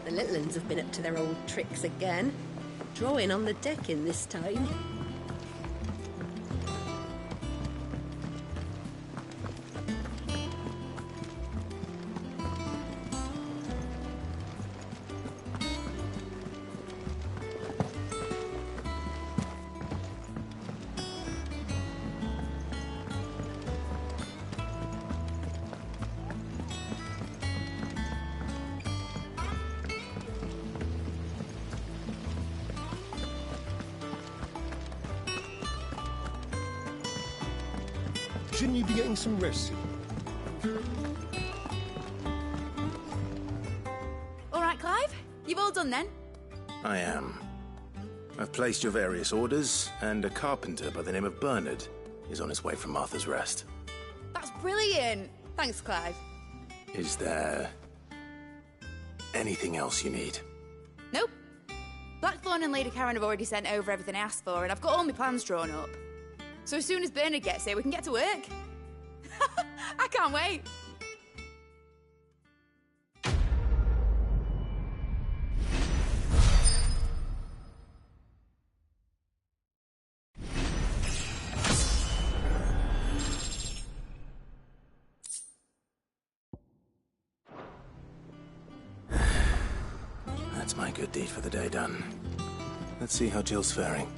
The little uns have been up to their old tricks again. Drawing on the decking this time. Shouldn't you be getting some rest? All right, Clive? You've all done then? I am. I've placed your various orders, and a carpenter by the name of Bernard is on his way from Martha's Rest. That's brilliant! Thanks, Clive. Is there anything else you need? Nope. Blackthorn and Lady Karen have already sent over everything I asked for, and I've got all my plans drawn up. So as soon as Bernard gets here, we can get to work. I can't wait. That's my good deed for the day done. Let's see how Jill's faring.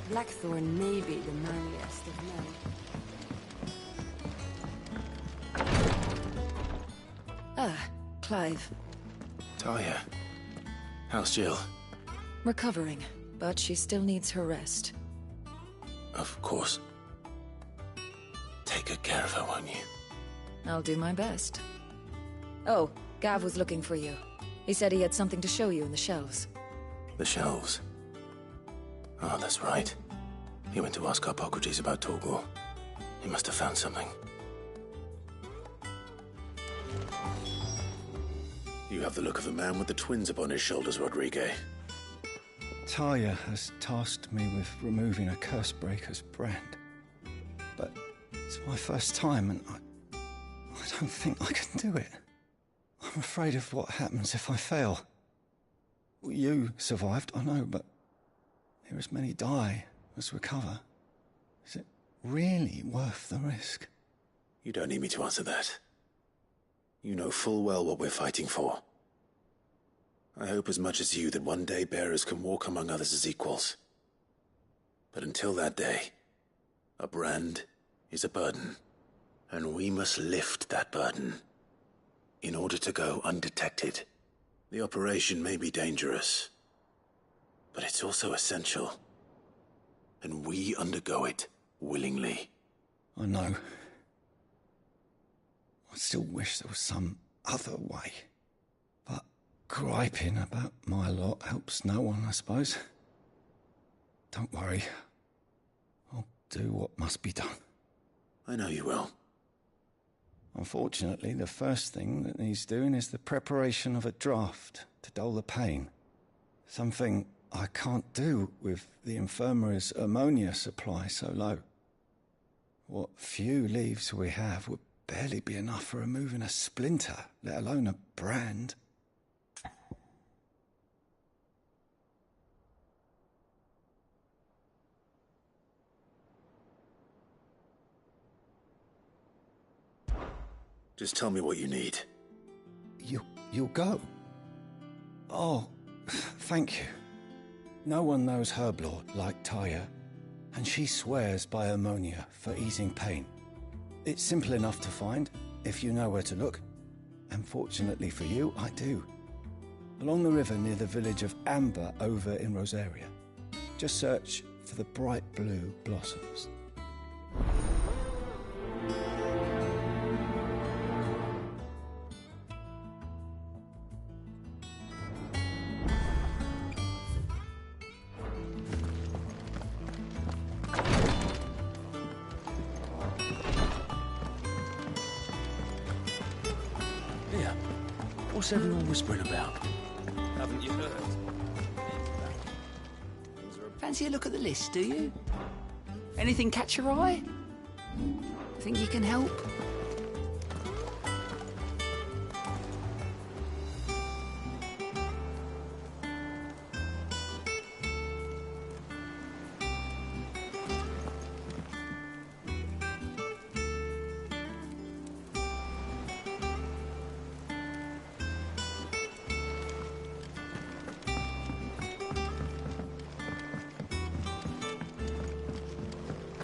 Blackthorn may be the manliest of men. Ah, Clive. Talia, how's Jill? Recovering, but she still needs her rest. Of course. Take good care of her, won't you? I'll do my best. Oh, Gav was looking for you. He said he had something to show you in the shelves. The shelves. Oh, that's right. He went to ask Harpocrates about Torgor. He must have found something. You have the look of a man with the twins upon his shoulders, Rodrigue. Talia has tasked me with removing a Cursebreaker's brand. But it's my first time, and I don't think I can do it. I'm afraid of what happens if I fail. You survived, I know, but there as many die as recover. Is it really worth the risk? You don't need me to answer that. You know full well what we're fighting for. I hope as much as you that one day bearers can walk among others as equals. But until that day, a brand is a burden, and we must lift that burden in order to go undetected. The operation may be dangerous, but it's also essential, and we undergo it willingly. I know. I still wish there was some other way. But griping about my lot helps no one, I suppose. Don't worry. I'll do what must be done. I know you will. Unfortunately, the first thing that needs doing is the preparation of a draft to dull the pain. Something I can't do with the infirmary's ammonia supply so low. What few leaves we have would barely be enough for removing a splinter, let alone a brand. Just tell me what you need. You'll go? Oh, thank you. No one knows Herblord like Talia, and she swears by ammonia for easing pain. It's simple enough to find, if you know where to look. And fortunately for you, I do. Along the river near the village of Amber over in Rosaria. Just search for the bright blue blossoms. What's everyone whispering about? Haven't you heard? Fancy a look at the list, do you? Anything catch your eye? Think you can help?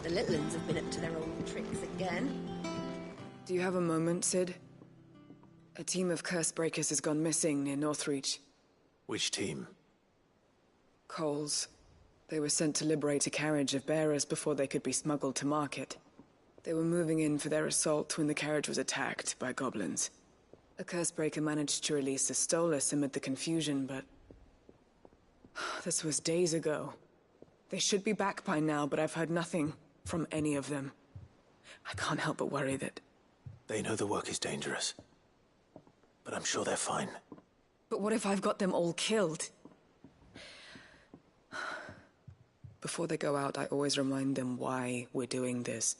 The little uns have been up to their old tricks again. Do you have a moment, Sid? A team of curse breakers has gone missing near Northreach. Which team? Coles. They were sent to liberate a carriage of bearers before they could be smuggled to market. They were moving in for their assault when the carriage was attacked by goblins. A curse breaker managed to release a Stolas amid the confusion, but... this was days ago. They should be back by now, but I've heard nothing from any of them. I can't help but worry that... They know the work is dangerous. But I'm sure they're fine. But what if I've got them all killed? Before they go out, I always remind them why we're doing this,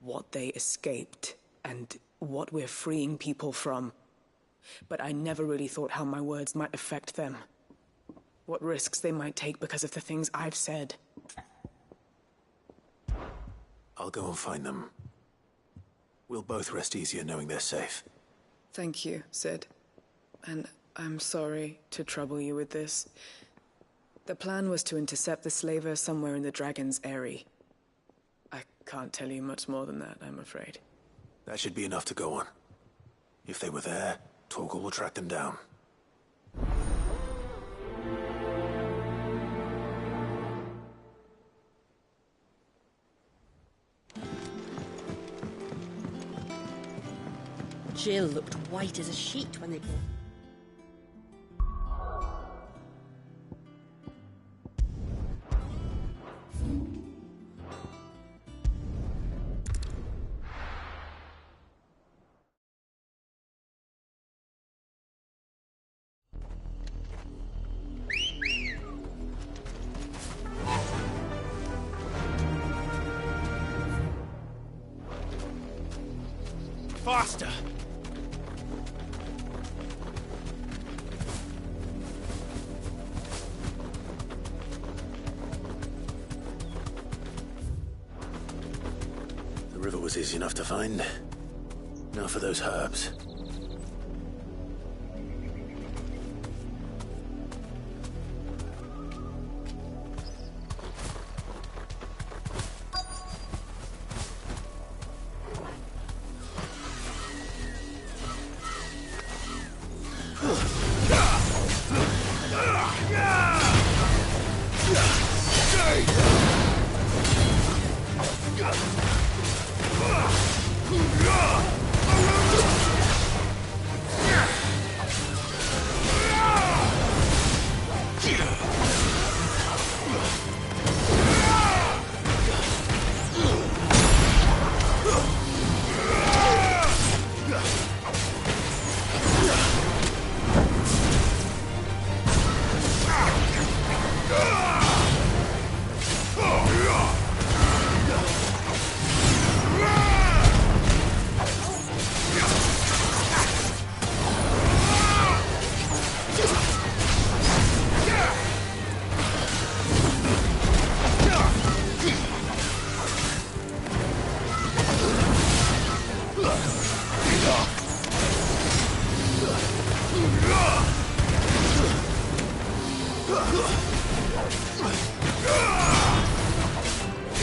what they escaped, and what we're freeing people from. But I never really thought how my words might affect them. What risks they might take because of the things I've said. I'll go and find them. We'll both rest easier knowing they're safe. Thank you, Sid. And I'm sorry to trouble you with this. The plan was to intercept the slaver somewhere in the Dragon's Eyrie. I can't tell you much more than that, I'm afraid. That should be enough to go on. If they were there, Torgal will track them down. Jill looked white as a sheet when they brought... Faster! The river was easy enough to find. Now for those herbs.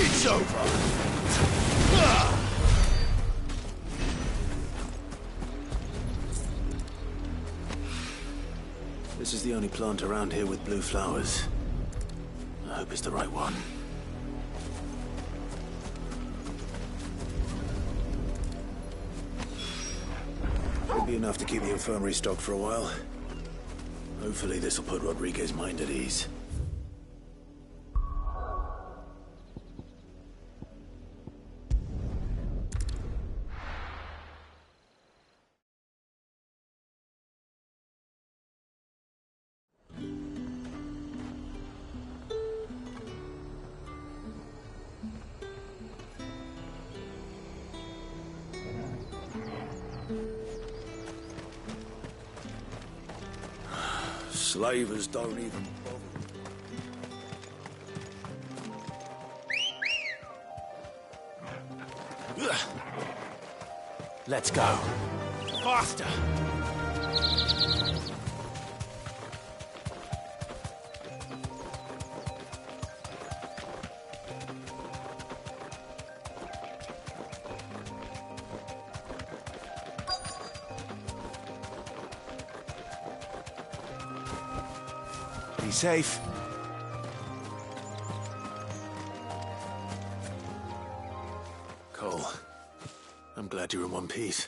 It's over! This is the only plant around here with blue flowers. I hope it's the right one. Should be enough to keep the infirmary stocked for a while. Hopefully this will put Rodriguez's mind at ease. slavers don't even bother. Let's go. Faster! Be safe. Cole, I'm glad you're in one piece.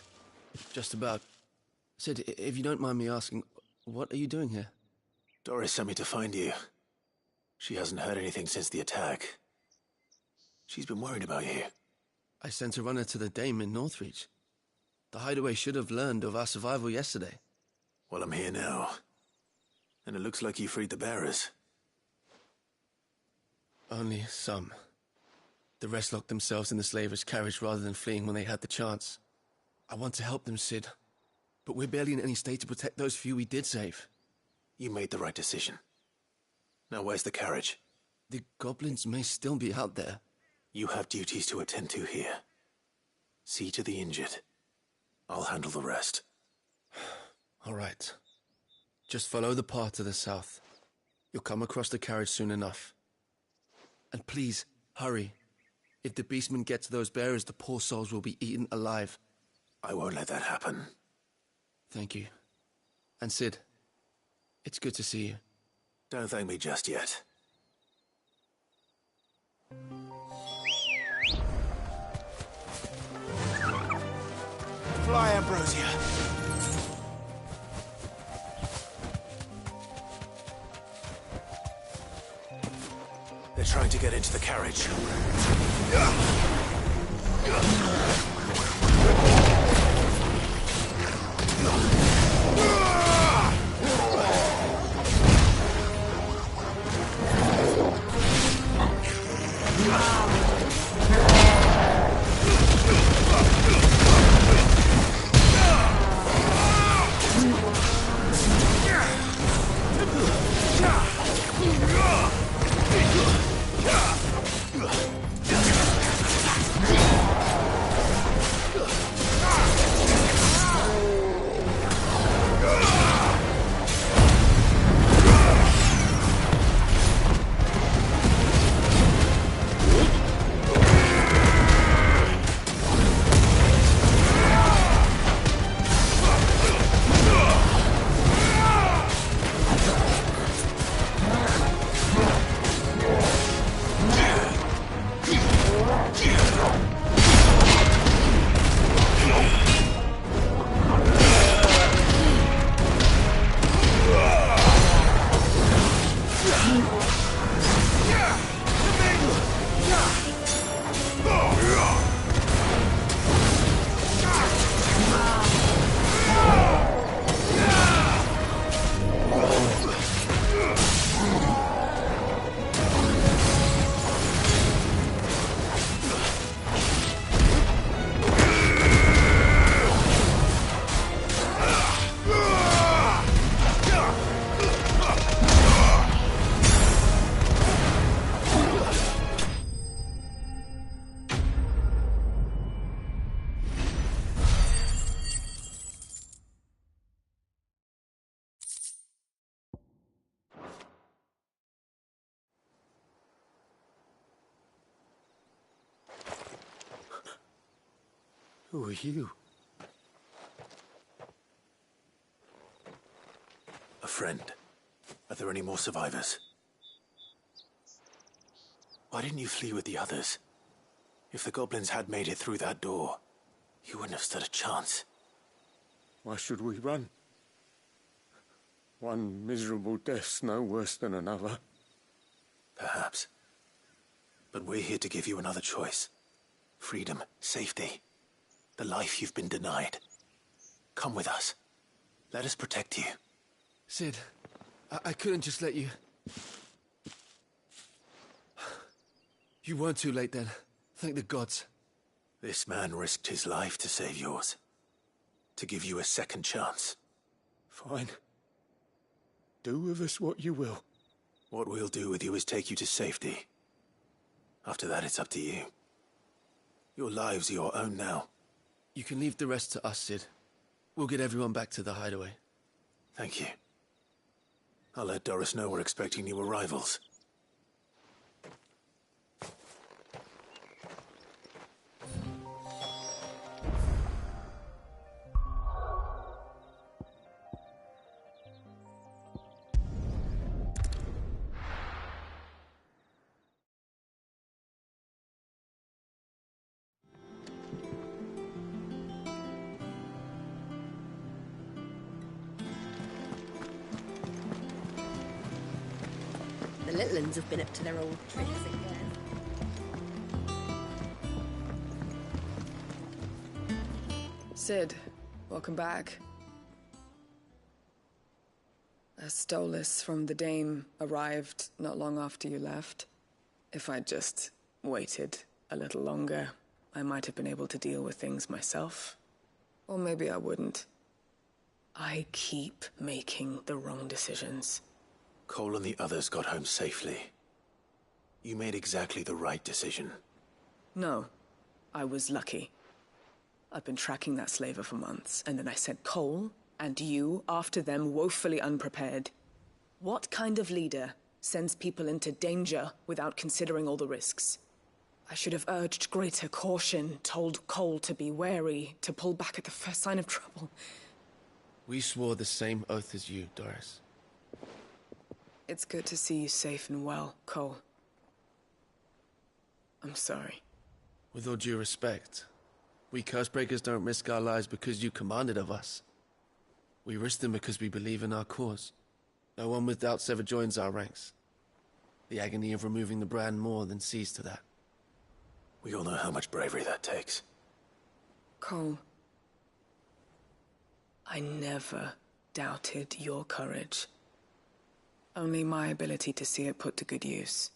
Just about. Sid, if you don't mind me asking, what are you doing here? Doris sent me to find you. She hasn't heard anything since the attack. She's been worried about you. I sent a runner to the Dame in Northreach. The hideaway should have learned of our survival yesterday. Well, I'm here now. And it looks like you freed the bearers. Only some. The rest locked themselves in the slavers' carriage rather than fleeing when they had the chance. I want to help them, Sid. But we're barely in any state to protect those few we did save. You made the right decision. Now where's the carriage? The goblins may still be out there. You have duties to attend to here. See to the injured. I'll handle the rest. All right. Just follow the path to the south. You'll come across the carriage soon enough. And please, hurry. If the beastmen get to those bearers, the poor souls will be eaten alive. I won't let that happen. Thank you. And Sid, it's good to see you. Don't thank me just yet. Fly, Ambrosia! They're trying to get into the carriage. Who are you? A friend. Are there any more survivors? Why didn't you flee with the others? If the goblins had made it through that door, you wouldn't have stood a chance. Why should we run? One miserable death's no worse than another. Perhaps. But we're here to give you another choice. Freedom, safety. The life you've been denied. Come with us. Let us protect you. Sid, I couldn't just let you... You weren't too late then. Thank the gods. This man risked his life to save yours. To give you a second chance. Fine. Do with us what you will. What we'll do with you is take you to safety. After that, it's up to you. Your lives are your own now. You can leave the rest to us, Sid. We'll get everyone back to the hideaway. Thank you. I'll let Doris know we're expecting new arrivals. The little uns have been up to their old tricks again. Sid, welcome back. A Stolas from the Dame arrived not long after you left. If I'd just waited a little longer, I might have been able to deal with things myself. Or maybe I wouldn't. I keep making the wrong decisions. Cole and the others got home safely. You made exactly the right decision. No, I was lucky. I've been tracking that slaver for months, and then I sent Cole and you after them woefully unprepared. What kind of leader sends people into danger without considering all the risks? I should have urged greater caution, told Cole to be wary, to pull back at the first sign of trouble. We swore the same oath as you, Doris. It's good to see you safe and well, Cole. I'm sorry. With all due respect, we Cursebreakers don't risk our lives because you commanded of us. We risk them because we believe in our cause. No one with doubts ever joins our ranks. The agony of removing the brand more than sees to that. We all know how much bravery that takes. Cole, I never doubted your courage. Only my ability to see it put to good use.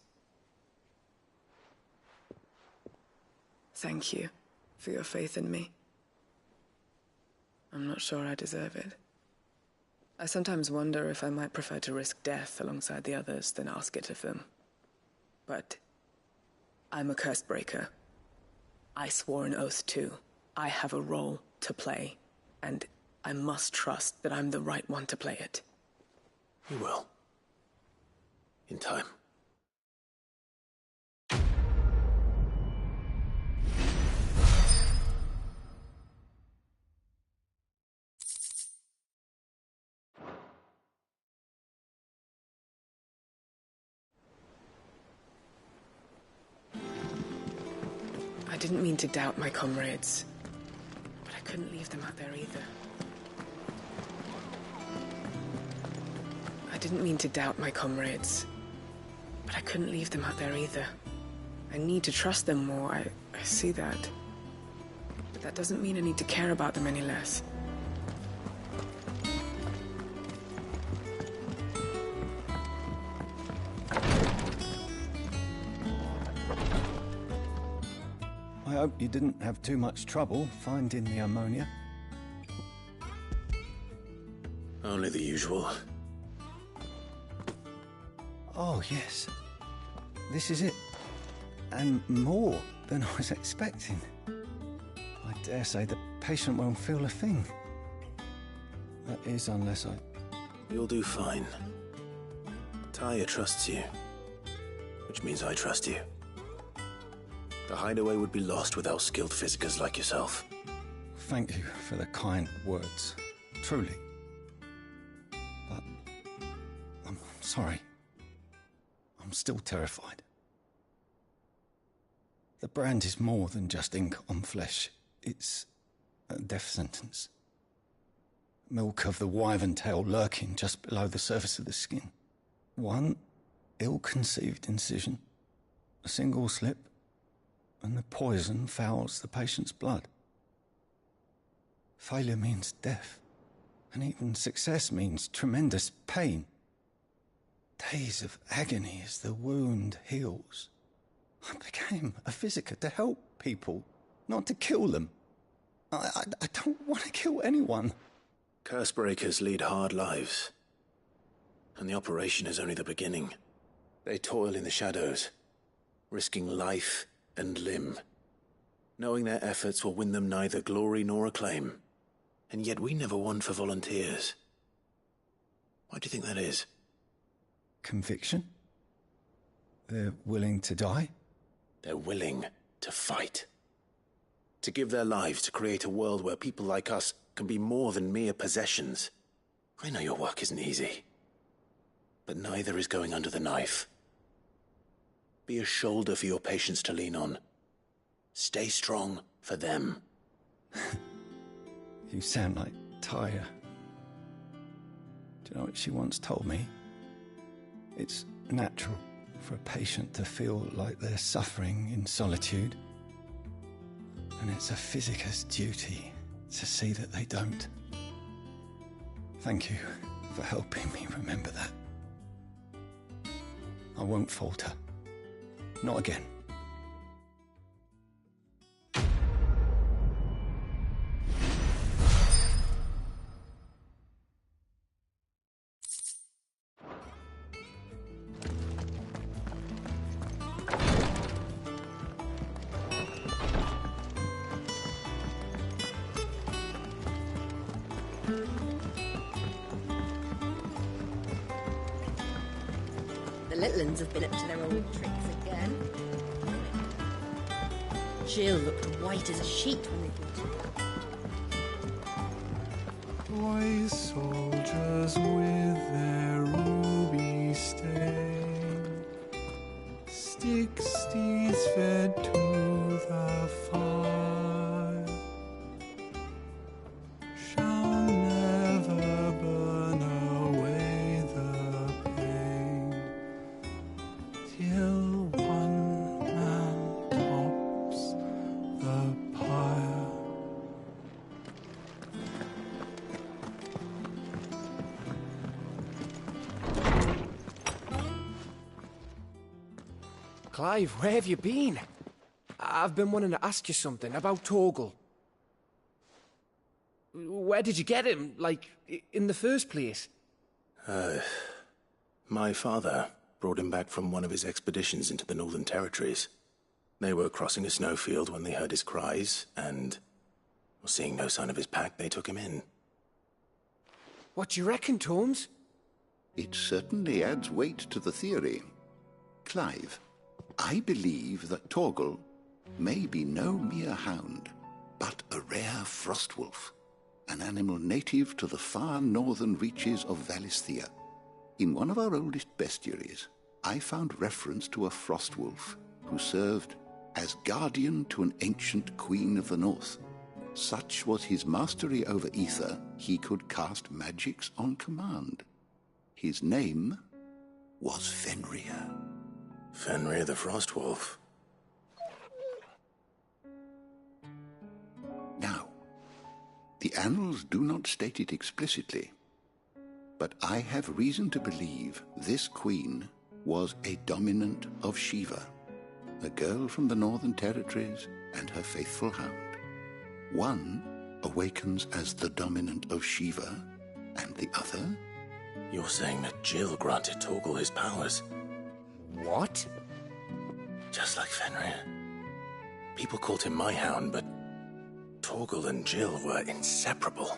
Thank you for your faith in me. I'm not sure I deserve it. I sometimes wonder if I might prefer to risk death alongside the others than ask it of them. But I'm a Cursebreaker. I swore an oath too. I have a role to play, and I must trust that I'm the right one to play it. You will. In time. I didn't mean to doubt my comrades, but I couldn't leave them out there either. I didn't mean to doubt my comrades, but I couldn't leave them out there either. I need to trust them more, I see that. But that doesn't mean I need to care about them any less. I hope you didn't have too much trouble finding the ammonia. Only the usual. Oh, yes. This is it. And more than I was expecting. I dare say the patient won't feel a thing. That is, unless I... You'll do fine. Taya trusts you, which means I trust you. The hideaway would be lost without skilled physicers like yourself. Thank you for the kind words. Truly. But... I'm sorry. I'm still terrified. The brand is more than just ink on flesh. It's a death sentence. Milk of the wyvern tail lurking just below the surface of the skin. One ill-conceived incision, a single slip, and the poison fouls the patient's blood. Failure means death, and even success means tremendous pain. Days of agony as the wound heals. I became a physiker to help people, not to kill them. I don't want to kill anyone. Cursebreakers lead hard lives. And the operation is only the beginning. They toil in the shadows, risking life and limb, knowing their efforts will win them neither glory nor acclaim. And yet we never won for volunteers. Why do you think that is? Conviction? They're willing to die? They're willing to fight. To give their lives to create a world where people like us can be more than mere possessions. I know your work isn't easy, but neither is going under the knife. Be a shoulder for your patients to lean on. Stay strong for them. You sound like Tyre. Do you know what she once told me? It's natural for a patient to feel like they're suffering in solitude. And it's a physicist's duty to see that they don't. Thank you for helping me remember that. I won't falter. Not again. The little uns have been up to their old tricks again. Jill looked white as a sheet when they brought her. Boy soldiers with their ruby stain, stick steeds fed to the fire, shall never burn away the pain, till one man tops the pyre. Clive, where have you been? I've been wanting to ask you something about Torgal. Where did you get him, like, in the first place? My father brought him back from one of his expeditions into the Northern Territories. They were crossing a snowfield when they heard his cries, and, seeing no sign of his pack, they took him in. What do you reckon, Tomes? It certainly adds weight to the theory. Clive, I believe that Torgal may be no mere hound, but a rare frostwolf, an animal native to the far northern reaches of Valisthea. In one of our oldest bestiaries, I found reference to a frostwolf who served as guardian to an ancient queen of the north. Such was his mastery over ether, he could cast magics on command. His name was Fenrir. Fenrir the Frostwolf. Now, the annals do not state it explicitly, but I have reason to believe this queen was a dominant of Shiva, a girl from the Northern Territories and her faithful hound. One awakens as the dominant of Shiva, and the other? You're saying that Jill granted Torgal his powers? What? Just like Fenrir. People called him my hound, but Torgal and Jill were inseparable.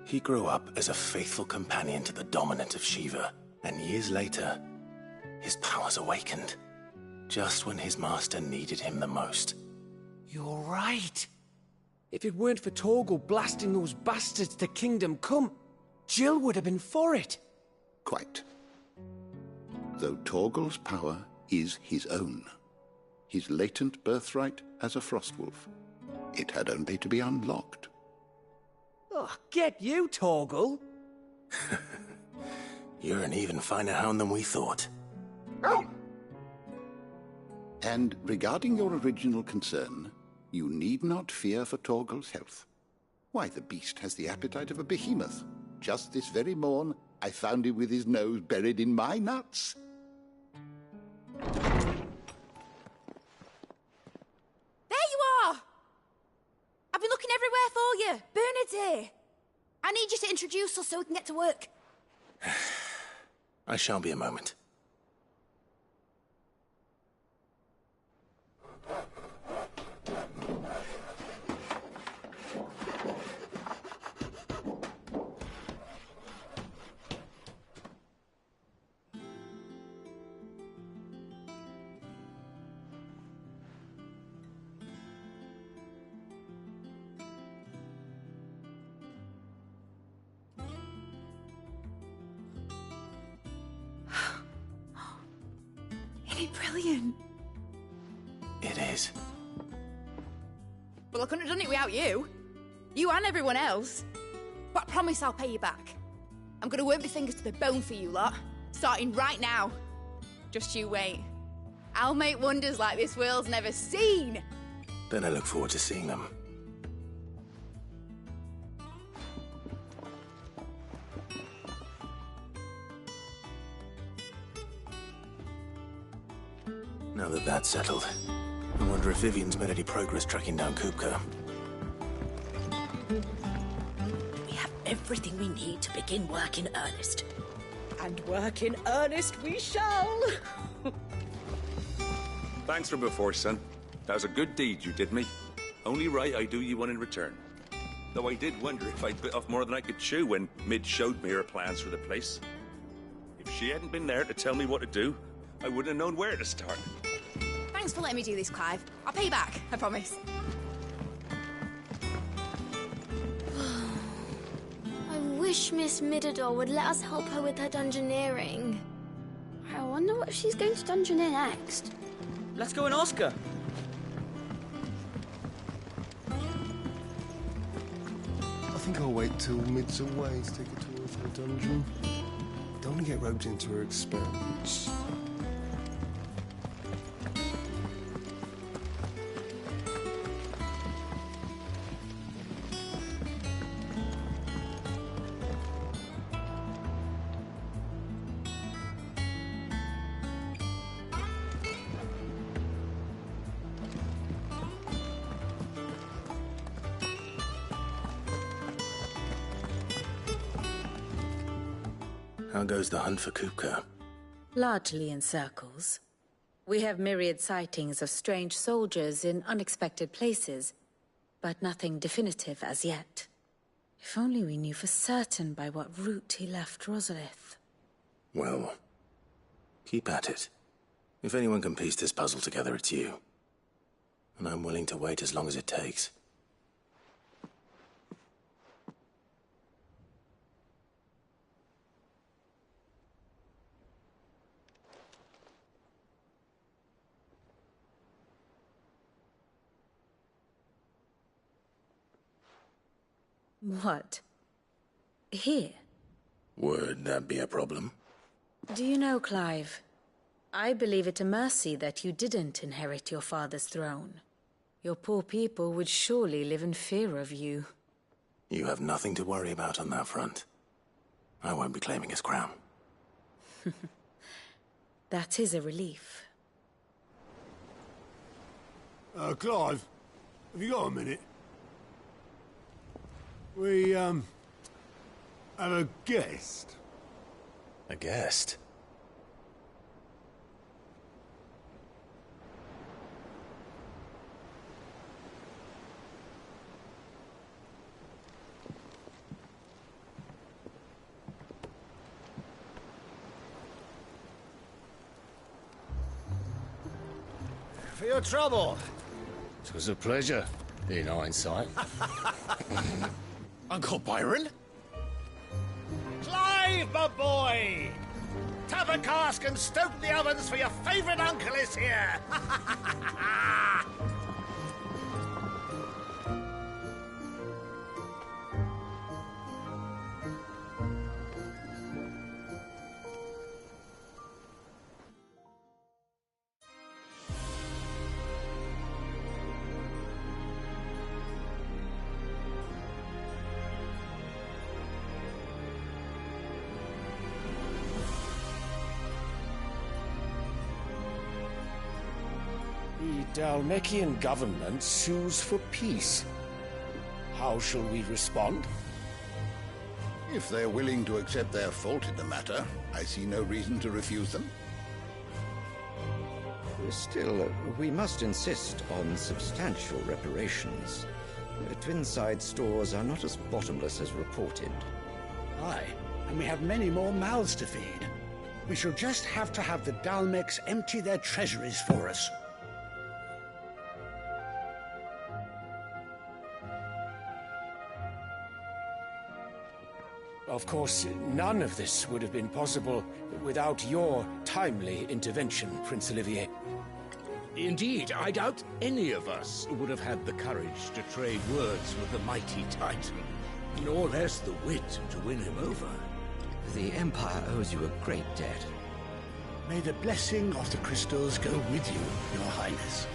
He grew up as a faithful companion to the dominant of Shiva, and years later, his powers awakened, just when his master needed him the most. You're right. If it weren't for Torgal blasting those bastards to Kingdom Come, Jill would have been for it. Quite. Though Torgal's power is his own, his latent birthright as a frostwolf. It had only to be unlocked. Oh, get you, Torgal! You're an even finer hound than we thought. And regarding your original concern, you need not fear for Torgal's health. Why, the beast has the appetite of a behemoth. Just this very morn, I found him with his nose buried in my nuts. There you are! I've been looking everywhere for you. Bernard's here. I need you to introduce us so we can get to work. I shall be a moment. Isn't it brilliant? It is. Well, I couldn't have done it without you. You and everyone else. But I promise I'll pay you back. I'm gonna work my fingers to the bone for you lot. Starting right now. Just you wait. I'll make wonders like this world's never seen. Then I look forward to seeing them. Now that that's settled, I wonder if Vivian's made any progress tracking down Kupka. We have everything we need to begin work in earnest. And work in earnest we shall! Thanks from before, son. That was a good deed you did me. Only right I do you one in return. Though I did wonder if I'd bit off more than I could chew when Mid showed me her plans for the place. If she hadn't been there to tell me what to do, I wouldn't have known where to start. Thanks for letting me do this, Clive. I'll pay you back, I promise. I wish Miss Midador would let us help her with her dungeoneering. I wonder what she's going to dungeoneer next. Let's go and ask her. I think I'll wait till Mid's away to take a tour of her dungeon. Don't want to get roped into her experiments. How goes the hunt for Kupka? Largely in circles. We have myriad sightings of strange soldiers in unexpected places, but nothing definitive as yet. If only we knew for certain by what route he left Rosalith. Well, keep at it. If anyone can piece this puzzle together, it's you. And I'm willing to wait as long as it takes. What? Here? Would that be a problem? Do you know, Clive? I believe it a mercy that you didn't inherit your father's throne. Your poor people would surely live in fear of you. You have nothing to worry about on that front. I won't be claiming his crown. That is a relief. Clive, have you got a minute? We, have a guest. A guest? For your trouble. It was a pleasure, in hindsight. Uncle Byron? Clive, my boy! Tap a cask and stoke the ovens for your favourite uncle is here! The Dalmekian government sues for peace. How shall we respond? If they're willing to accept their fault in the matter, I see no reason to refuse them. Still, we must insist on substantial reparations. Twinside stores are not as bottomless as reported. Aye, and we have many more mouths to feed. We shall just have to have the Dalmex empty their treasuries for us. Of course, none of this would have been possible without your timely intervention, Prince Olivier. Indeed, I doubt any of us would have had the courage to trade words with the mighty Titan, nor less the wit to win him over. The Empire owes you a great debt. May the blessing of the crystals go with you, Your Highness.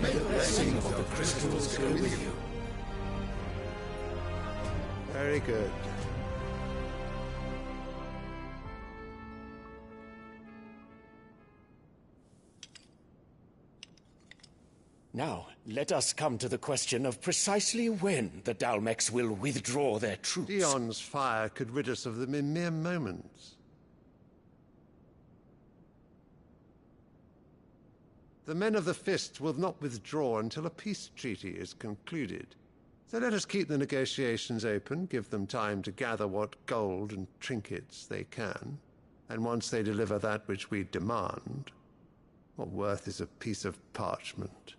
May the blessing of the crystals go with you. Very good. Now, let us come to the question of precisely when the Dalmex will withdraw their troops. Dion's fire could rid us of them in mere moments. The men of the Fist will not withdraw until a peace treaty is concluded. So let us keep the negotiations open, give them time to gather what gold and trinkets they can, and once they deliver that which we demand, what worth is a piece of parchment?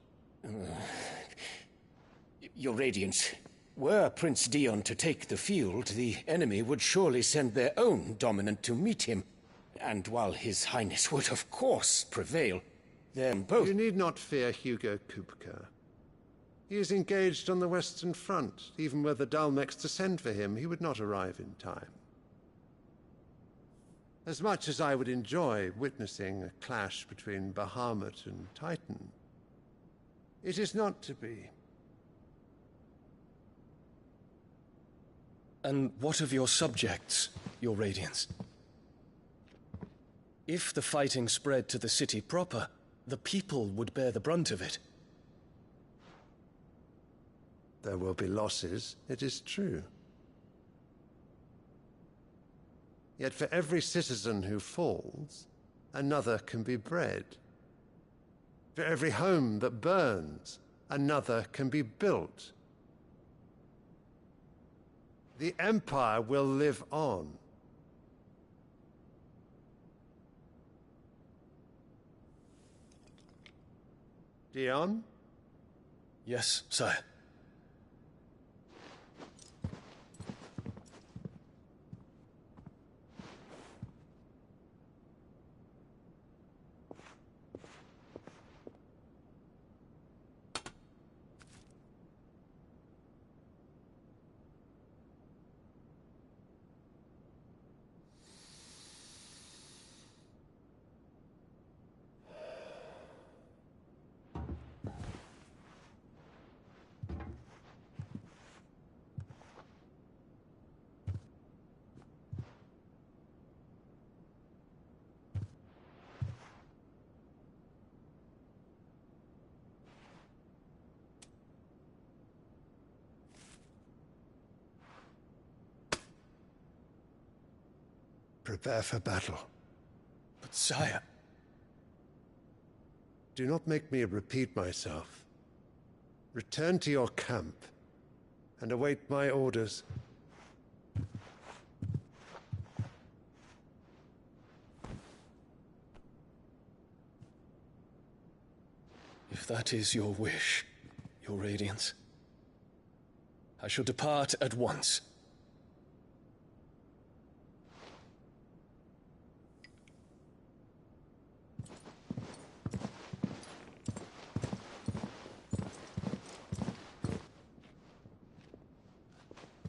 Your Radiance, were Prince Dion to take the field, the enemy would surely send their own dominant to meet him. And while His Highness would of course prevail, then both— You need not fear Hugo Kupka. He is engaged on the Western Front. Even were the Dalmex to send for him, he would not arrive in time. As much as I would enjoy witnessing a clash between Bahamut and Titan, it is not to be. And what of your subjects, Your Radiance? If the fighting spread to the city proper, the people would bear the brunt of it. There will be losses, it is true. Yet for every citizen who falls, another can be bred. For every home that burns, another can be built. The Empire will live on. Dion? Yes, sire. Prepare for battle. But sire— Do not make me repeat myself. Return to your camp and await my orders. If that is your wish, Your Radiance, I shall depart at once.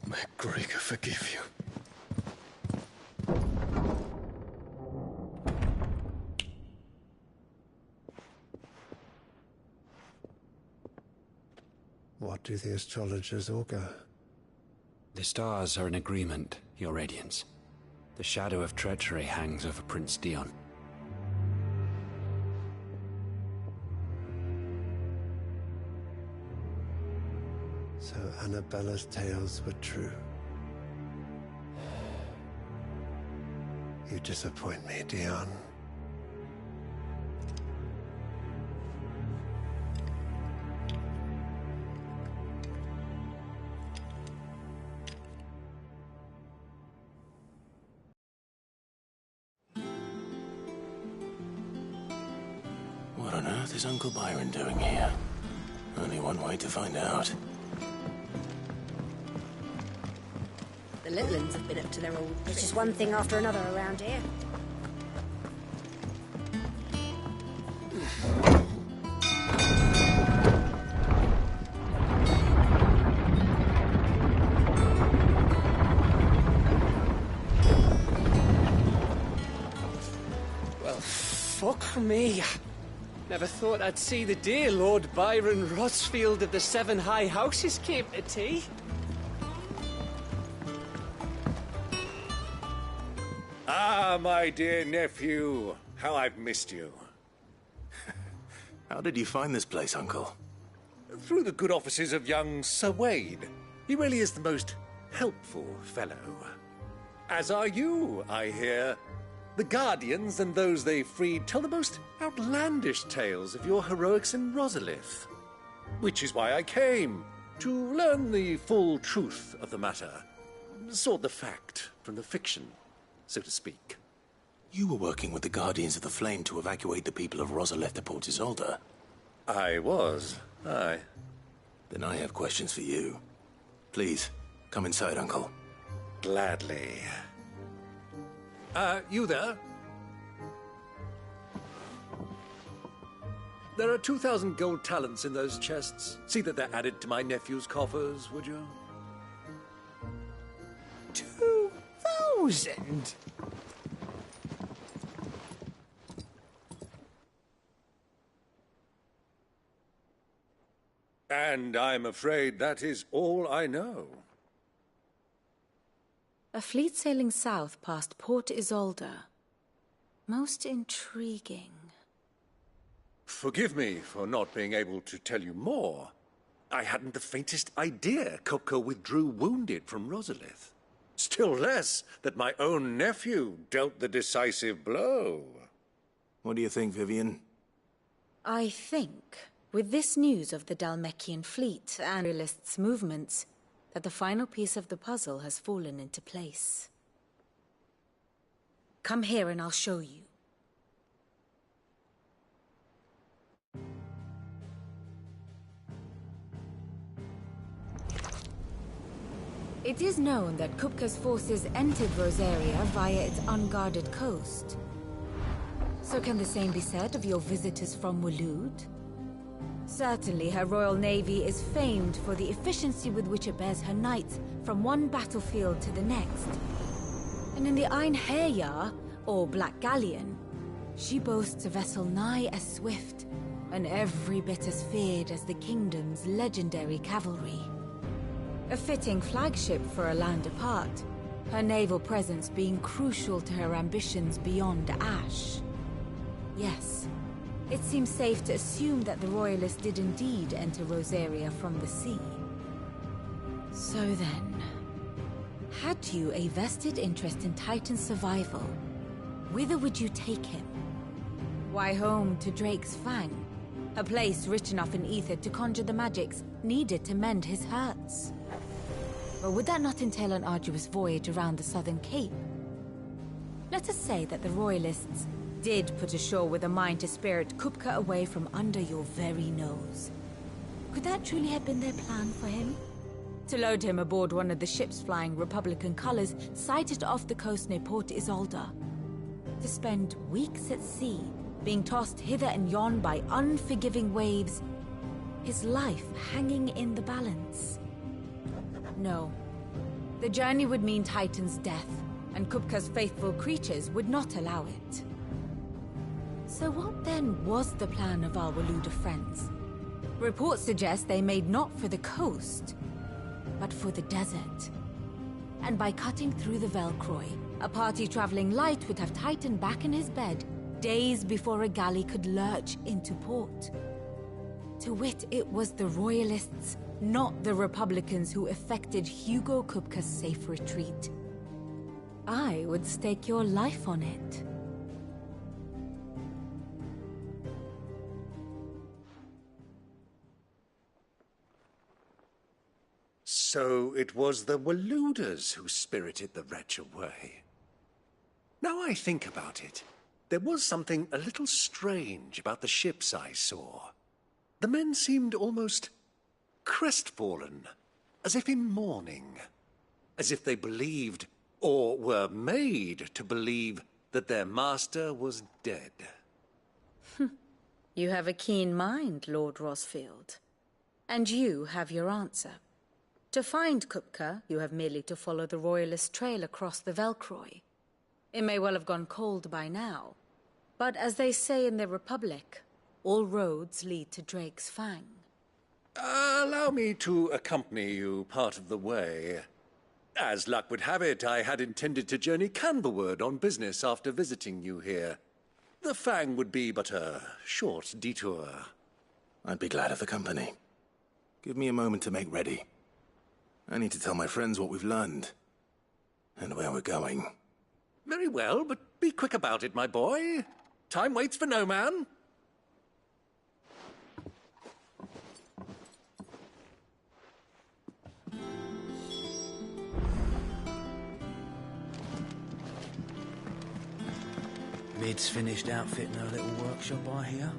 May Gregor forgive you. What do the astrologers augur? The stars are in agreement, Your Radiance. The shadow of treachery hangs over Prince Dion. So Annabella's tales were true. You disappoint me, Dion. What on earth is Uncle Byron doing here? Only one way to find out. The little ones have been up to their old It's just one thing after another around here. Well, fuck me. Never thought I'd see the dear Lord Byron Rotsfield of the Seven High Houses came to tea. Ah, my dear nephew. How I've missed you. How did you find this place, Uncle? Through the good offices of young Sir Wade. He really is the most helpful fellow. As are you, I hear. The Guardians and those they freed tell the most outlandish tales of your heroics in Rosalith. Which is why I came, to learn the full truth of the matter. Sort the fact from the fiction, so to speak. You were working with the Guardians of the Flame to evacuate the people of Rosalith to Port Isolde. I was, aye. Then I have questions for you. Please, come inside, Uncle. Gladly. You there? There are 2,000 gold talents in those chests. See that they're added to my nephew's coffers, would you? 2,000? And I'm afraid that is all I know. A fleet sailing south past Port Isolde. Most intriguing. Forgive me for not being able to tell you more. I hadn't the faintest idea Kupka withdrew wounded from Rosalith. Still less that my own nephew dealt the decisive blow. What do you think, Vivian? I think, with this news of the Dhalmekian fleet and Royalists' movements, that the final piece of the puzzle has fallen into place. Come here and I'll show you. It is known that Kupka's forces entered Rosaria via its unguarded coast. So can the same be said of your visitors from Waloed? Certainly, her Royal Navy is famed for the efficiency with which it bears her knights from one battlefield to the next. And in the Einherjar, or Black Galleon, she boasts a vessel nigh as swift and every bit as feared as the kingdom's legendary cavalry. A fitting flagship for a land apart, her naval presence being crucial to her ambitions beyond Ash. Yes. It seems safe to assume that the Royalists did indeed enter Rosaria from the sea. So then, had you a vested interest in Titan's survival, whither would you take him? Why, home to Drake's Fang, a place rich enough in ether to conjure the magics needed to mend his hurts. Or would that not entail an arduous voyage around the southern cape? Let us say that the Royalists did put ashore with a mind to spirit Kupka away from under your very nose. Could that truly have been their plan for him? To load him aboard one of the ships flying Republican colors sighted off the coast near Port Isolde. To spend weeks at sea, being tossed hither and yon by unforgiving waves, his life hanging in the balance. No. The journey would mean Titan's death, and Kupka's faithful creatures would not allow it. So what then was the plan of our Waluda friends? Reports suggest they made not for the coast, but for the desert. And by cutting through the Velcroy, a party traveling light would have Titan back in his bed days before a galley could lurch into port. To wit, it was the Royalists, not the Republicans, who effected Hugo Kupka's safe retreat. I would stake your life on it. So it was the Waluders who spirited the wretch away. Now I think about it, there was something a little strange about the ships I saw. The men seemed almost crestfallen, as if in mourning, as if they believed, or were made to believe, that their master was dead. You have a keen mind, Lord Rosfield. And you have your answer. To find Kupka, you have merely to follow the Royalist trail across the Velcroy. It may well have gone cold by now, but as they say in the Republic, all roads lead to Drake's Fang. Allow me to accompany you part of the way. As luck would have it, I had intended to journey Canberward on business after visiting you here. The Fang would be but a short detour. I'd be glad of the company. Give me a moment to make ready. I need to tell my friends what we've learned, and where we're going. Very well, but be quick about it, my boy. Time waits for no man. Mid's finished outfitting her little workshop, I hear.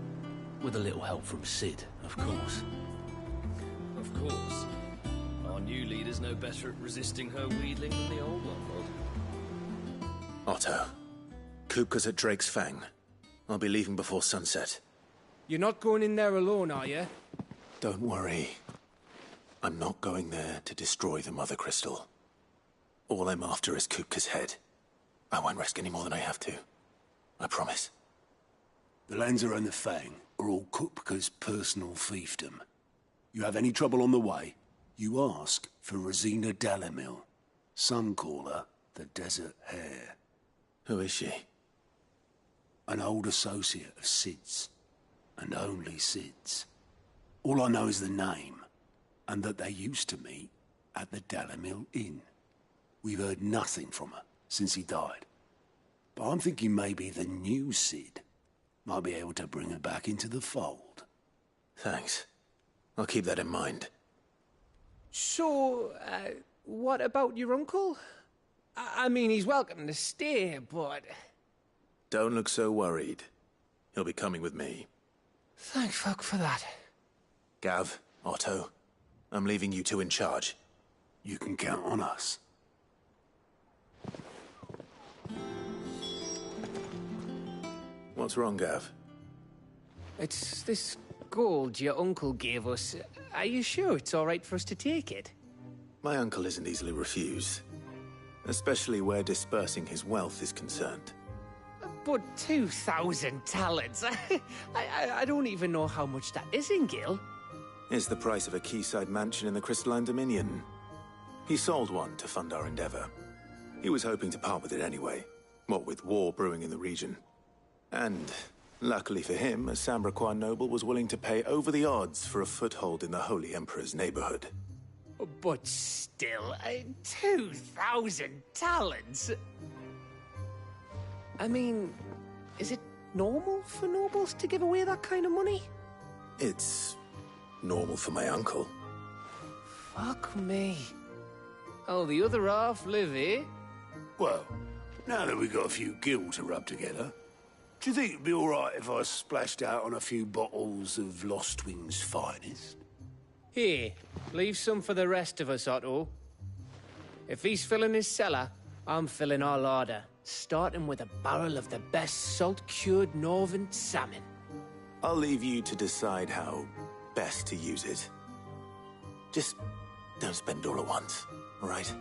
With a little help from Sid, of course. Of course. Our new leader's no better at resisting her wheedling than the old one was. Otto, Kupka's at Drake's Fang. I'll be leaving before sunset. You're not going in there alone, are you? Don't worry. I'm not going there to destroy the Mother Crystal. All I'm after is Kupka's head. I won't risk any more than I have to. I promise. The Lanza and the Fang are all Kupka's personal fiefdom. You have any trouble on the way, you ask for Rosina Dalamil. Some call her the Desert Hare. Who is she? An old associate of Sid's. And only Sid's. All I know is the name, and that they used to meet at the Dalamil Inn. We've heard nothing from her since he died. But I'm thinking maybe the new Sid might be able to bring her back into the fold. Thanks. I'll keep that in mind. So, what about your uncle? I mean, he's welcome to stay, but... Don't look so worried. He'll be coming with me. Thank fuck for that. Gav, Otto, I'm leaving you two in charge. You can count on us. What's wrong, Gav? It's this gold your uncle gave us. Are you sure it's all right for us to take it? My uncle isn't easily refused. Especially where dispersing his wealth is concerned. But 2,000 talents? I don't even know how much that is in Gil. It's the price of a quayside mansion in the Crystalline Dominion. He sold one to fund our endeavor. He was hoping to part with it anyway, what with war brewing in the region. And, luckily for him, a Sambraquois noble was willing to pay over the odds for a foothold in the Holy Emperor's neighborhood. But still, 2,000 talents? I mean, is it normal for nobles to give away that kind of money? It's normal for my uncle. Fuck me. Oh, the other half live here? Well, now that we've got a few gil to rub together, do you think it'd be all right if I splashed out on a few bottles of Lost Wing's finest? Here, leave some for the rest of us, Otto. If he's filling his cellar, I'm filling our larder, starting with a barrel of the best salt-cured northern salmon. I'll leave you to decide how best to use it. Just don't spend all at once, all right?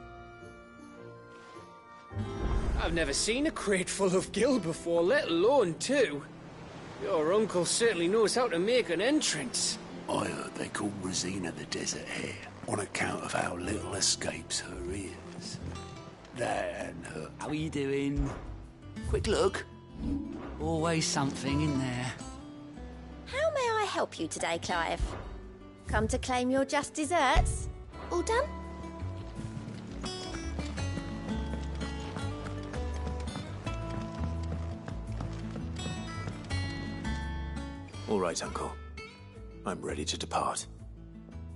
I've never seen a crate full of gil before, let alone two. Your uncle certainly knows how to make an entrance. I heard they call Rosina the Desert Hare on account of how little escapes her ears. That and her... How are you doing? Quick look. Always something in there. How may I help you today, Clive? Come to claim your just desserts? All done? All right, Uncle. I'm ready to depart.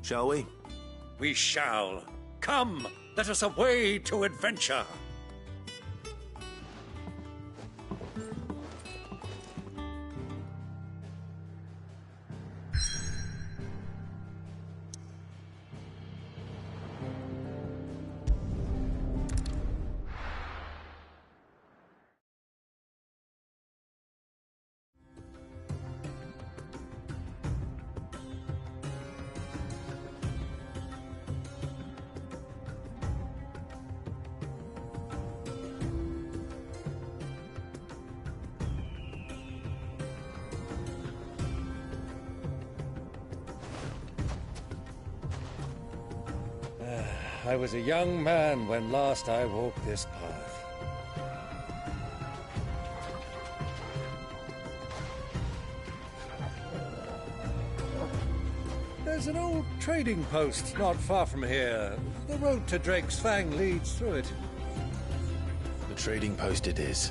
Shall we? We shall. Come, let us away to adventure. I was a young man when last I walked this path. There's an old trading post not far from here. The road to Drake's Fang leads through it. The trading post it is.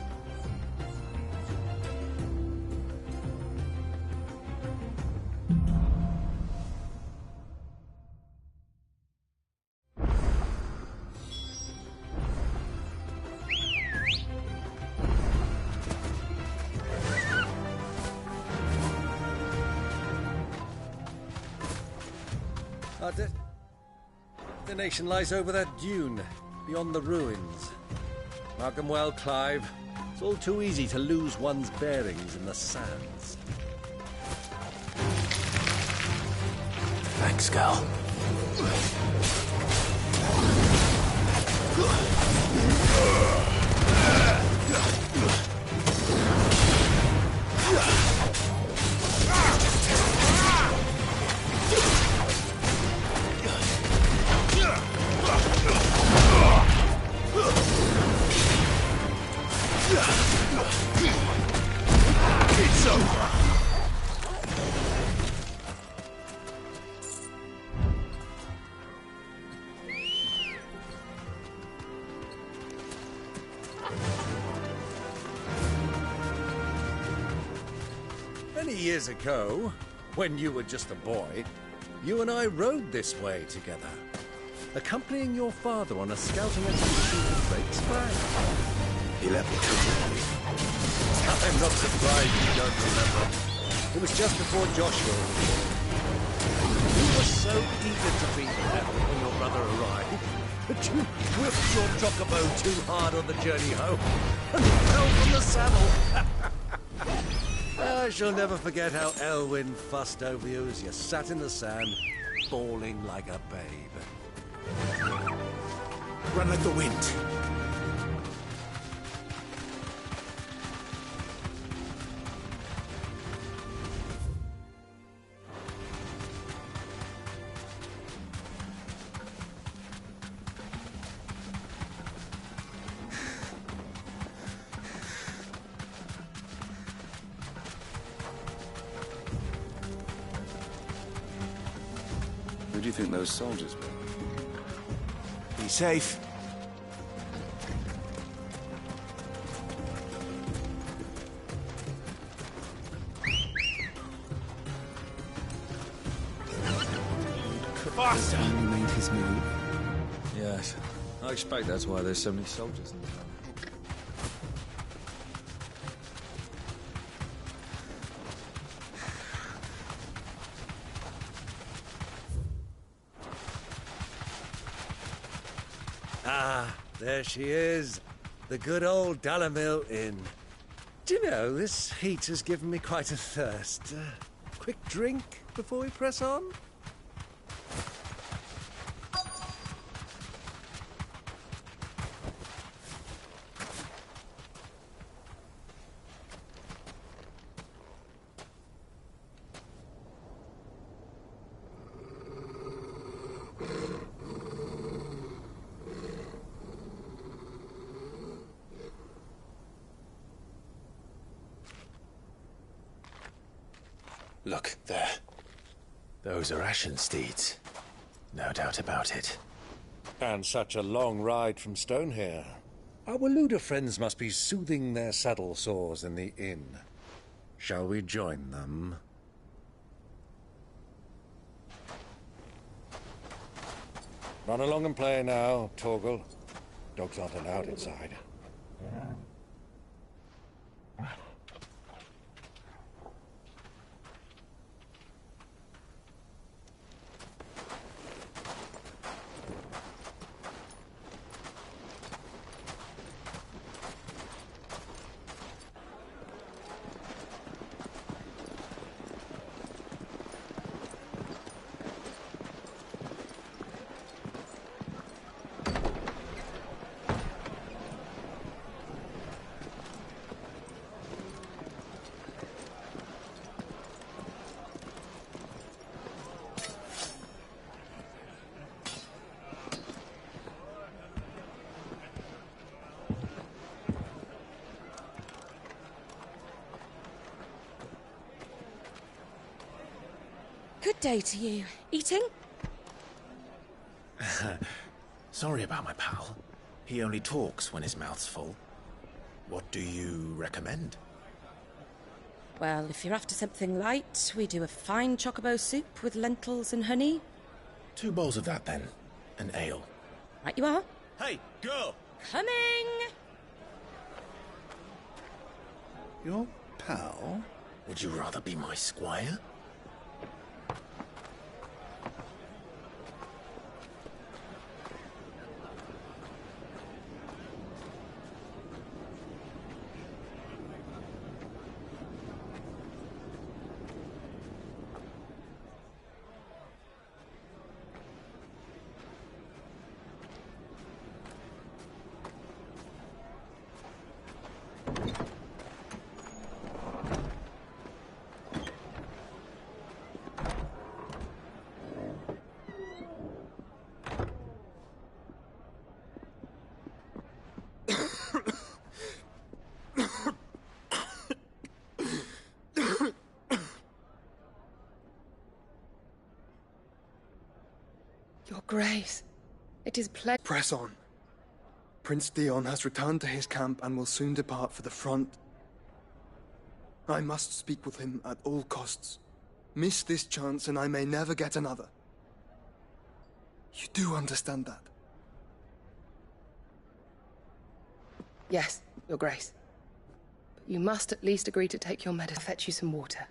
Our destination lies over that dune, beyond the ruins. Mark 'em well, Clive. It's all too easy to lose one's bearings in the sands. Thanks, Gal. It's over. Many years ago, when you were just a boy, you and I rode this way together, accompanying your father on a scouting expedition to Drake's Fang. He left me too early. I'm not surprised you don't remember. It was just before Joshua was born. You were so eager to be there when your brother arrived that you whipped your chocobo too hard on the journey home and fell from the saddle. I shall never forget how Elwyn fussed over you as you sat in the sand, bawling like a babe. Run like the wind. Who do you think those soldiers were? Be safe. Faster! He made his move. Yes. I expect that's why there's so many soldiers in the town. Ah, there she is. The good old Dalamil Inn. Do you know, this heat has given me quite a thirst. Quick drink before we press on? Look, there. Those are Ashen steeds. No doubt about it. And such a long ride from Stonehair. Our Luda friends must be soothing their saddle sores in the inn. Shall we join them? Run along and play now, Torgal. Dogs aren't allowed inside. Good day to you. Eating? Sorry about my pal. He only talks when his mouth's full. What do you recommend? Well, if you're after something light, we do a fine chocobo soup with lentils and honey. 2 bowls of that, then. An ale. Right you are. Hey, girl! Coming! Your pal? Would you rather be my squire? Your Grace, it is Press on. Prince Dion has returned to his camp and will soon depart for the front. I must speak with him at all costs. Miss this chance and I may never get another. You do understand that? Yes, Your Grace. But you must at least agree to take your medicine. Fetch you some water.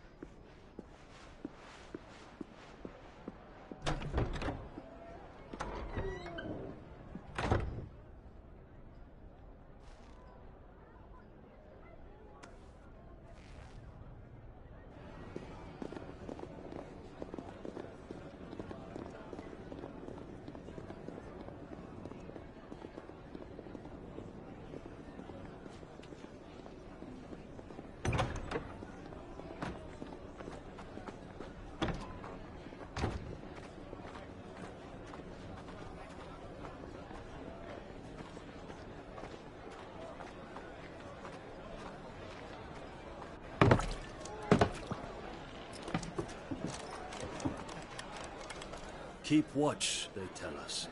Keep watch, they tell us.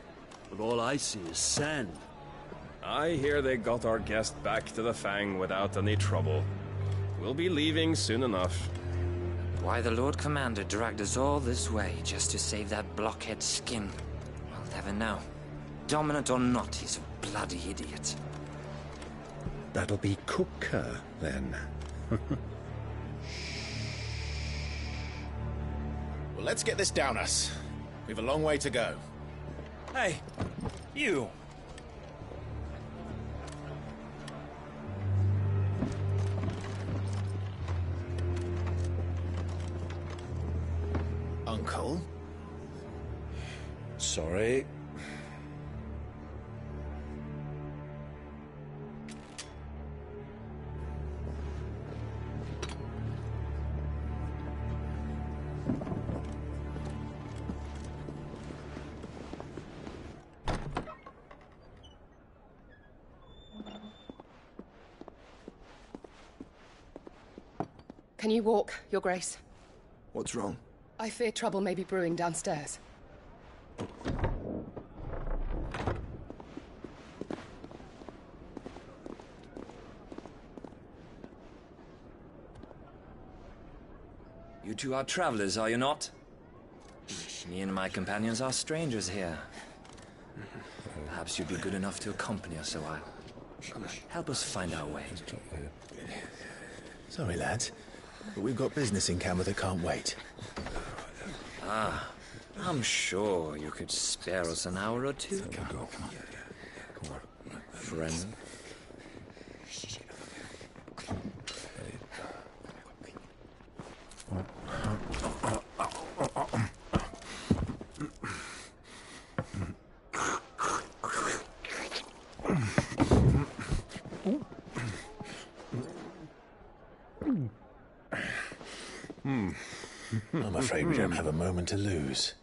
But all I see is sand. I hear they got our guest back to the Fang without any trouble. We'll be leaving soon enough. Why the Lord Commander dragged us all this way just to save that blockhead's skin, we'll never know. Dominant or not, he's a bloody idiot. That'll be Cooker, then. Well, let's get this down us. We've a long way to go. Hey, you! Uncle? Sorry. Can you walk, Your Grace? What's wrong? I fear trouble may be brewing downstairs. You two are travelers, are you not? Me and my companions are strangers here. Perhaps you'd be good enough to accompany us a while. Help us find our way. Sorry, lads, but we've got business in camera that can't wait. Ah, I'm sure you could spare us an hour or two. Come on. Friend. I'm afraid we don't have a moment to lose.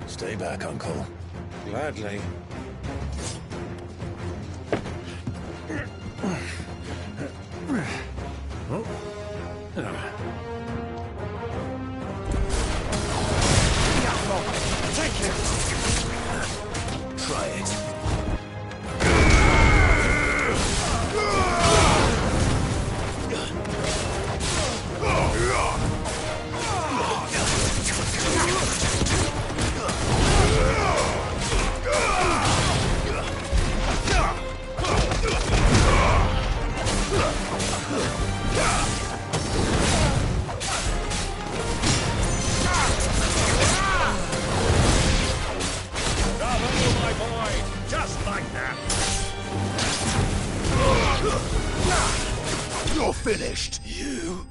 Stay back, Uncle. Gladly. Take it! Try it. You're finished. You...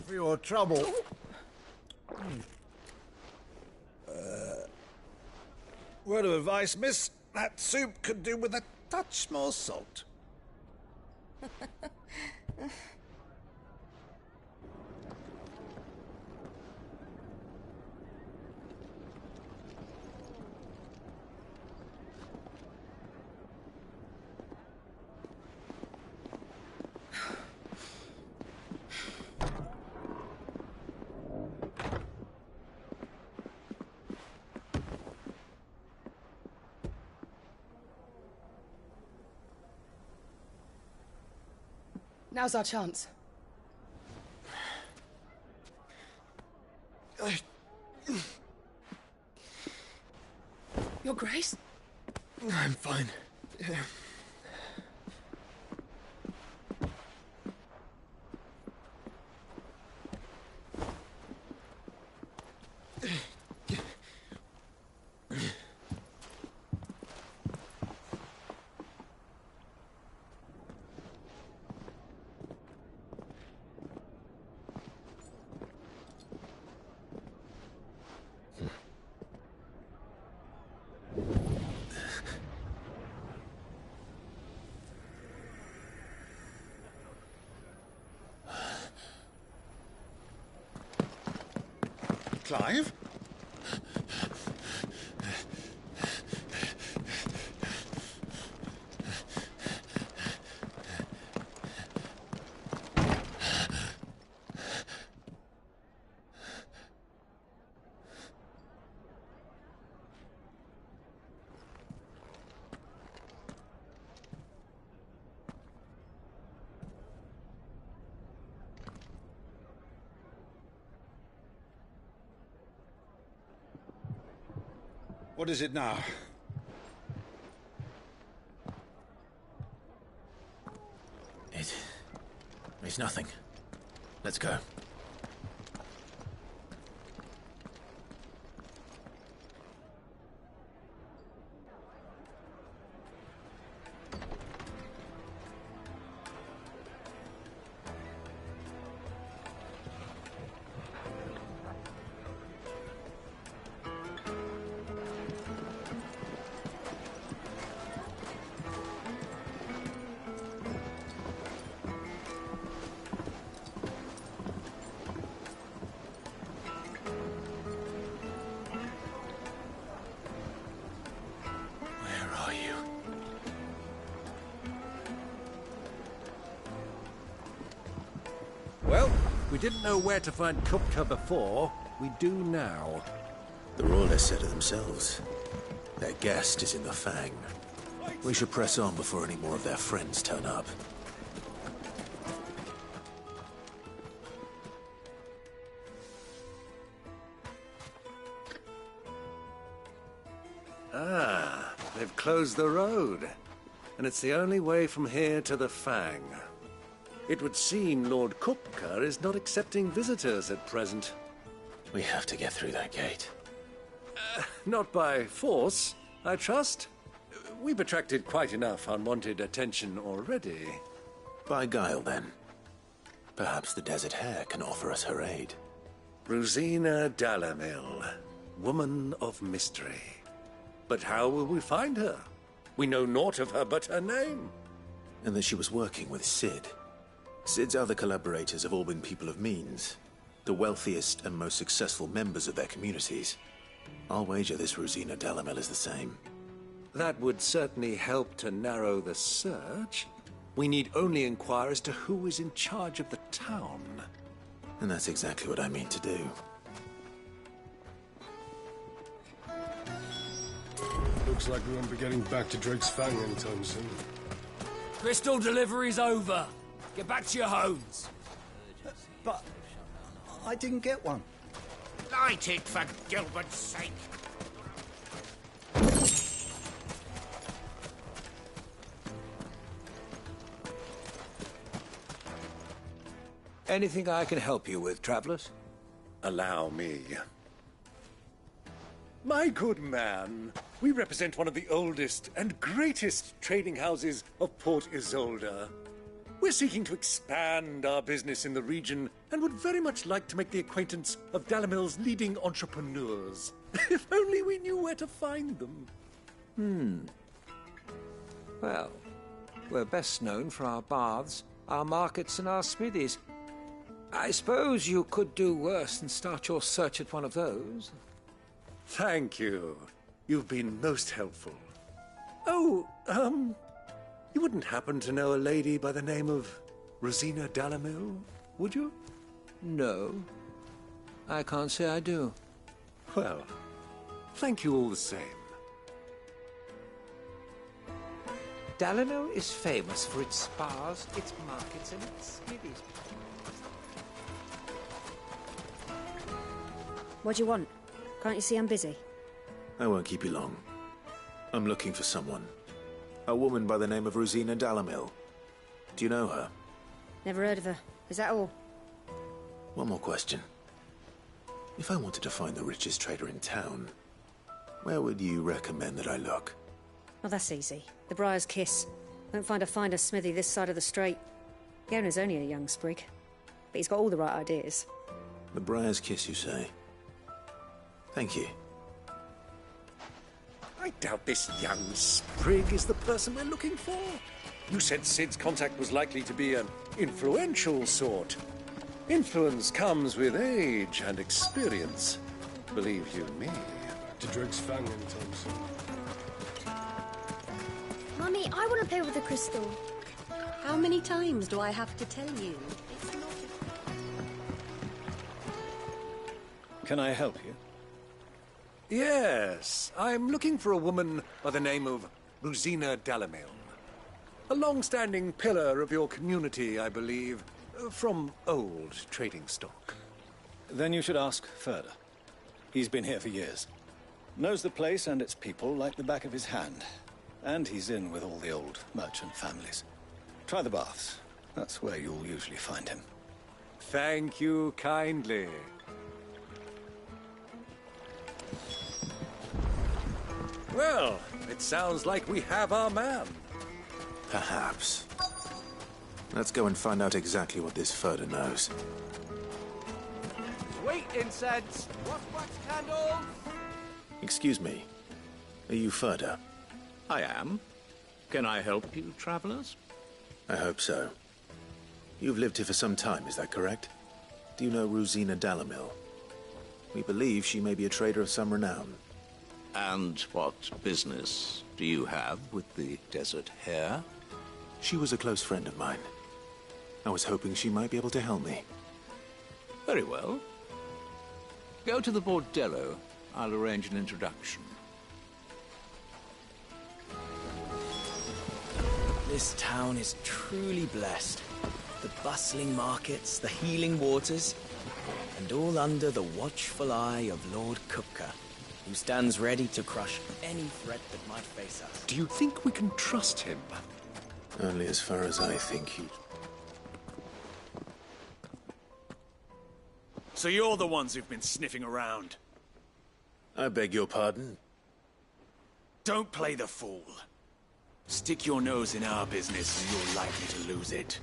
For your trouble. Word of advice, miss. That soup could do with a touch more salt. Now's our chance. Your Grace? I'm fine. Yeah. Clive? What is it now? It's nothing. Let's go. didn't know where to find Kupka before, we do now. The Royalists said it themselves. Their guest is in the Fang. We should press on before any more of their friends turn up. Ah, they've closed the road. And it's the only way from here to the Fang. It would seem Lord Kupka is not accepting visitors at present. We have to get through that gate. Not by force, I trust. We've attracted quite enough unwanted attention already. By guile, then. Perhaps the Desert Hare can offer us her aid. Rosina Dalamil, woman of mystery. But how will we find her? We know naught of her but her name. And that she was working with Cid. Cid's other collaborators have all been people of means. The wealthiest and most successful members of their communities. I'll wager this Rosina Dalamil is the same. That would certainly help to narrow the search. We need only inquire as to who is in charge of the town. And that's exactly what I mean to do. Looks like we won't be getting back to Drake's Fang anytime soon. Crystal delivery's over. Get back to your homes. But I didn't get one. Light it, for Gilbert's sake. Anything I can help you with, travelers? Allow me. My good man, we represent one of the oldest and greatest trading houses of Port Isolde. We're seeking to expand our business in the region and would very much like to make the acquaintance of Dalamil's leading entrepreneurs. If only we knew where to find them. Well, we're best known for our baths, our markets, and our smithies. I suppose you could do worse than start your search at one of those. Thank you. You've been most helpful. Oh, you wouldn't happen to know a lady by the name of Rosina Dalamil, would you? No. I can't say I do. Well, thank you all the same. Dalamil is famous for its spas, its markets, and its smithies. What do you want? Can't you see I'm busy? I won't keep you long. I'm looking for someone. A woman by the name of Rosina Dalamil. Do you know her? Never heard of her. Is that all? One more question. If I wanted to find the richest trader in town, where would you recommend that I look? Oh, that's easy. The Briar's Kiss. Won't find a finer smithy this side of the strait. The owner's only a young sprig, but he's got all the right ideas. The Briar's Kiss, you say? Thank you. I doubt this young sprig is the person we're looking for. You said Cid's contact was likely to be an influential sort. Influence comes with age and experience. Believe you me. To Drake's Fang anytime soon. Mummy, I want to play with the crystal. How many times do I have to tell you? Can I help you? Yes, I'm looking for a woman by the name of Rosina Dalamil. A long-standing pillar of your community, I believe, from old trading stock. Then you should ask Ferda. He's been here for years. Knows the place and its people like the back of his hand. And he's in with all the old merchant families. Try the baths. That's where you'll usually find him. Thank you kindly. Well, it sounds like we have our man. Perhaps. Let's go and find out exactly what this Ferda knows. Sweet incense! Wax candles! Excuse me. Are you Ferda? I am. Can I help you, travelers? I hope so. You've lived here for some time, is that correct? Do you know Rosina Dalamil? We believe she may be a trader of some renown. And what business do you have with the Desert Hare? She was a close friend of mine. I was hoping she might be able to help me. Very well. Go to the bordello. I'll arrange an introduction. This town is truly blessed. The bustling markets, the healing waters, and all under the watchful eye of Lord Kupka, who stands ready to crush any threat that might face us. Do you think we can trust him? Only as far as I think he... So you're the ones who've been sniffing around? I beg your pardon? Don't play the fool. Stick your nose in our business and you're likely to lose it.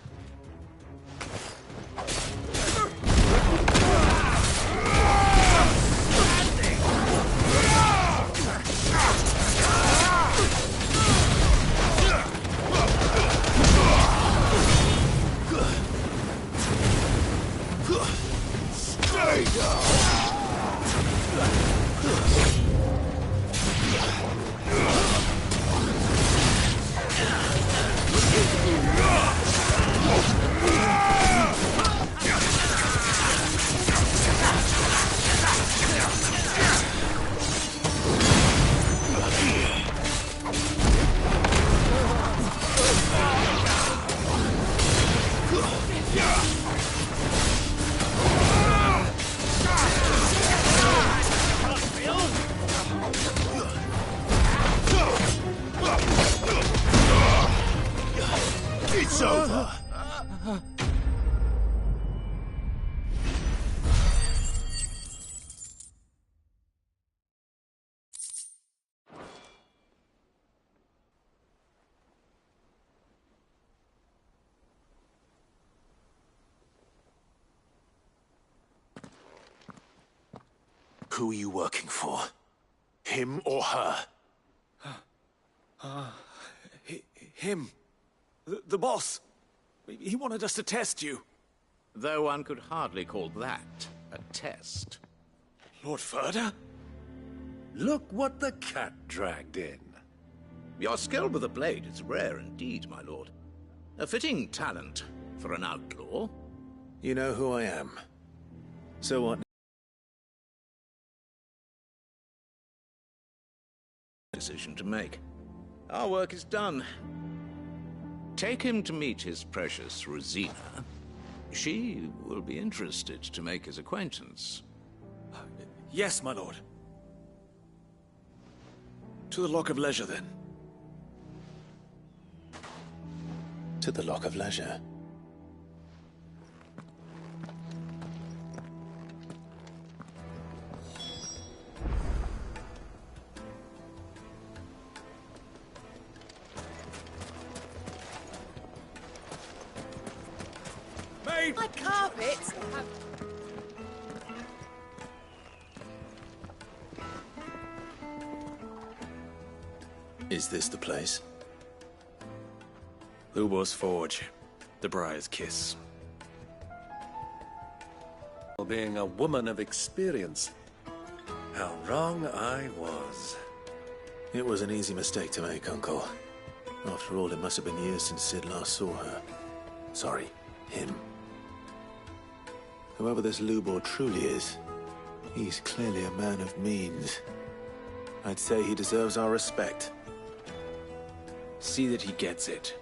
Stay down! It's over. Who are you working for? Him or her? Him. The boss. He wanted us to test you. Though one could hardly call that a test. Lord Ferda? Look what the cat dragged in. Your skill with a blade is rare indeed, my lord. A fitting talent for an outlaw. You know who I am. So what? Decision to make. Our work is done. Take him to meet his precious Rosina. She will be interested to make his acquaintance. Yes, my lord. To the Lock of Leisure, then. To the Lock of Leisure. My carpets have... Is this the place? Lubor's Forge. The Briar's Kiss. Being a woman of experience. How wrong I was. It was an easy mistake to make, Uncle. After all, it must have been years since Sid last saw her. Sorry, him. Whoever this Lubor truly is, he's clearly a man of means. I'd say he deserves our respect. See that he gets it.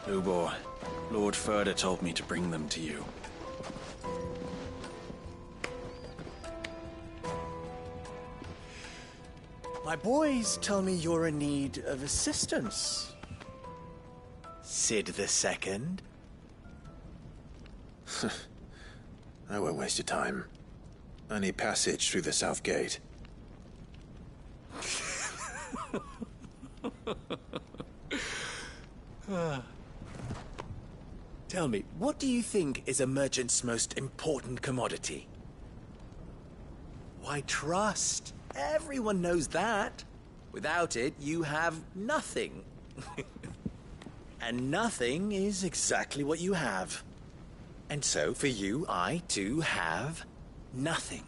Lubor, Lord Ferda told me to bring them to you. My boys tell me you're in need of assistance. Sid the Second. I won't waste your time. I need passage through the south gate. Tell me, what do you think is a merchant's most important commodity? Why, trust. Everyone knows that. Without it, you have nothing. And nothing is exactly what you have. And so, for you, I, too, have nothing.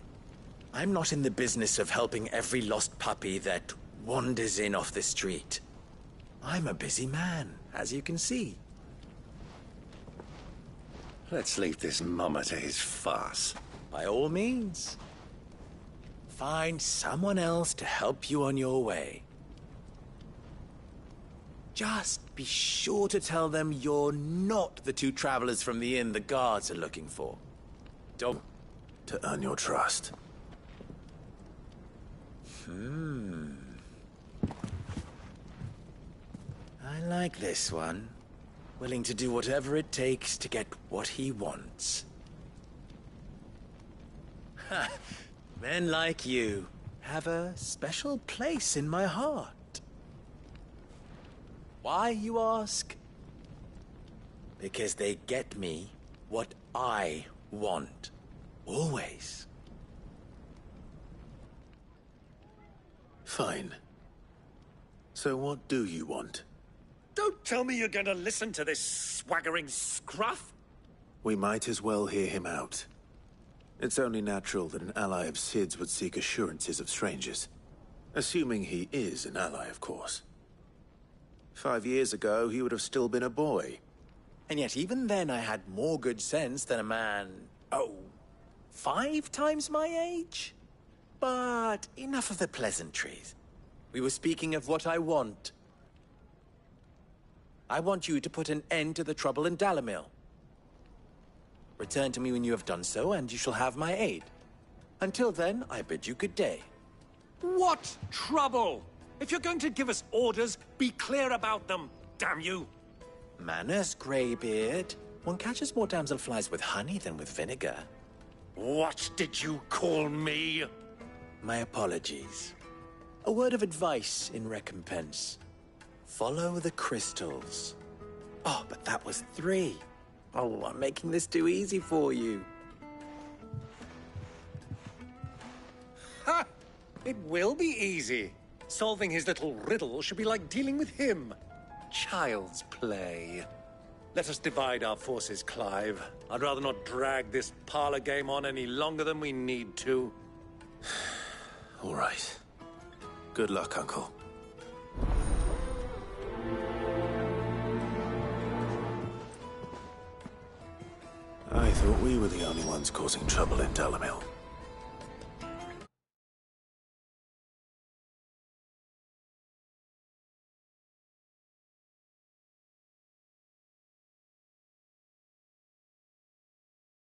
I'm not in the business of helping every lost puppy that wanders in off the street. I'm a busy man, as you can see. Let's leave this mummer to his farce. By all means. Find someone else to help you on your way. Just be sure to tell them you're not the two travelers from the inn the guards are looking for. Don't... To earn your trust. I like this one. Willing to do whatever it takes to get what he wants. Ha! Men like you have a special place in my heart. Why, you ask? Because they get me what I want. Always. Fine. So what do you want? Don't tell me you're going to listen to this swaggering scruff! We might as well hear him out. It's only natural that an ally of Sid's would seek assurances of strangers. Assuming he is an ally, of course. 5 years ago, he would have still been a boy. And yet even then I had more good sense than a man... 5 times my age? But enough of the pleasantries. We were speaking of what I want. I want you to put an end to the trouble in Dalamil. Return to me when you have done so, and you shall have my aid. Until then, I bid you good day. What trouble? If you're going to give us orders, be clear about them, damn you! Manners, Greybeard. One catches more damselflies with honey than with vinegar. What did you call me? My apologies. A word of advice in recompense. Follow the crystals. Oh, but that was 3. Oh, I'm making this too easy for you. Ha! It will be easy. Solving his little riddle should be like dealing with him. Child's play. Let us divide our forces, Clive. I'd rather not drag this parlor game on any longer than we need to. All right. Good luck, Uncle. I thought we were the only ones causing trouble in Dalamil.